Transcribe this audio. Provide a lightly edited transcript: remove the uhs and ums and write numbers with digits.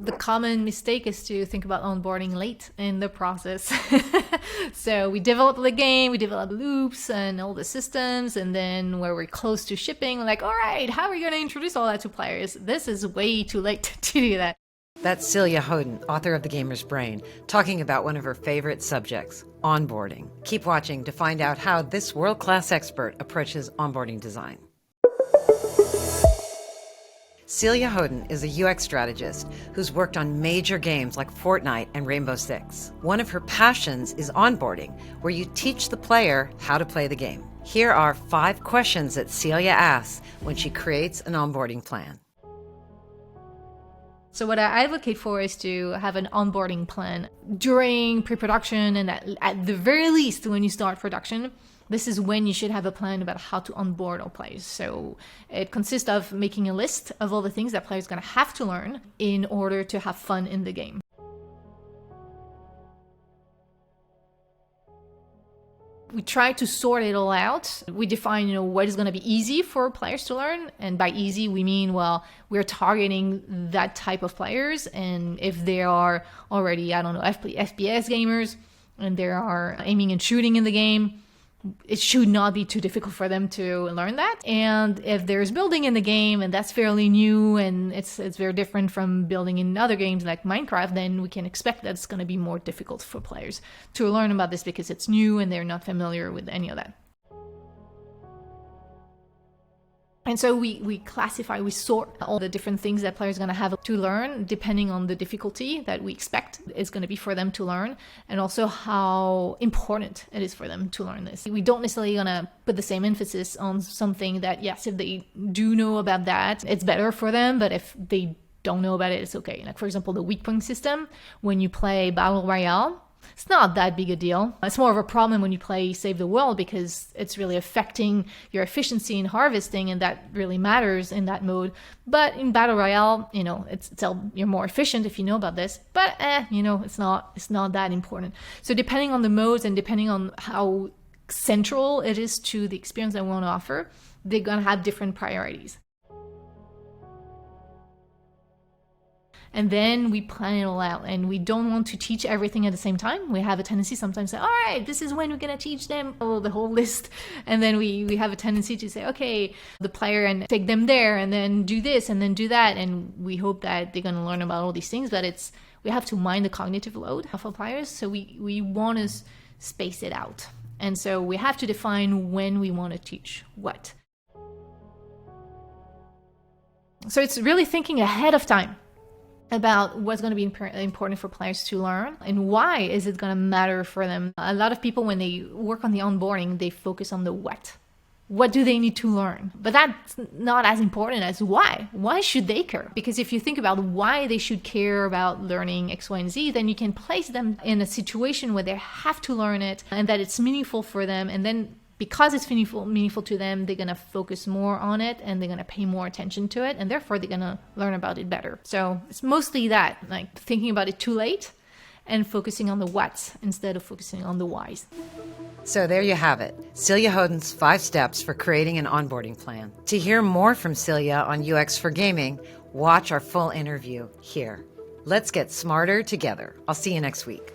The common mistake is to think about onboarding late in the process. So we develop the game, we develop loops and all the systems, and then where we're close to shipping, like, all right, how are we going to introduce all that to players? This is way too late to do that. That's Celia Hodent, author of The Gamer's Brain, talking about one of her favorite subjects, onboarding. Keep watching to find out how this world-class expert approaches onboarding design. Celia Hodent is a UX strategist who's worked on major games like Fortnite and Rainbow Six. One of her passions is onboarding, where you teach the player how to play the game. Here are 5 questions that Celia asks when she creates an onboarding plan. So what I advocate for is to have an onboarding plan during pre-production, and at the very least when you start production. This is when you should have a plan about how to onboard all players. So it consists of making a list of all the things that players are going to have to learn in order to have fun in the game. We try to sort it all out. We define, what is going to be easy for players to learn. And by easy, we mean, we're targeting that type of players. And if they are already, FPS gamers, and they are aiming and shooting in the game, it should not be too difficult for them to learn that. And if there's building in the game and that's fairly new and it's very different from building in other games like Minecraft, then we can expect that it's going to be more difficult for players to learn about this because it's new and they're not familiar with any of that. And so we classify, we sort all the different things that players are going to have to learn depending on the difficulty that we expect is going to be for them to learn, and also how important it is for them to learn this. We don't necessarily going to put the same emphasis on something that, yes, if they do know about that, it's better for them, but if they don't know about it, it's okay. Like, for example, the weak point system, when you play Battle Royale, it's not that big a deal. It's more of a problem when you play Save the World because it's really affecting your efficiency in harvesting, and that really matters in that mode. But in Battle Royale, you're more efficient if you know about this. But it's not that important. So depending on the modes and depending on how central it is to the experience that we want to offer, they're gonna have different priorities. And then we plan it all out, and we don't want to teach everything at the same time. We have a tendency sometimes to say, all right, this is when we're going to teach them the whole list. And then we have a tendency to say, okay, the player, and take them there and then do this and then do that. And we hope that they're going to learn about all these things, but we have to mind the cognitive load of our players. So we want to space it out. And so we have to define when we want to teach what. So it's really thinking ahead of time about what's going to be important for players to learn and why is it going to matter for them. A lot of people, when they work on the onboarding, they focus on the what. What do they need to learn? But that's not as important as why. Why should they care? Because if you think about why they should care about learning X, Y, and Z, then you can place them in a situation where they have to learn it and that it's meaningful for them. And then because it's meaningful to them, they're going to focus more on it and they're going to pay more attention to it, and therefore they're going to learn about it better. So it's mostly that, like thinking about it too late and focusing on the whats instead of focusing on the whys. So there you have it, Celia Hodent's 5 steps for creating an onboarding plan. To hear more from Celia on UX for gaming, watch our full interview here. Let's get smarter together. I'll see you next week.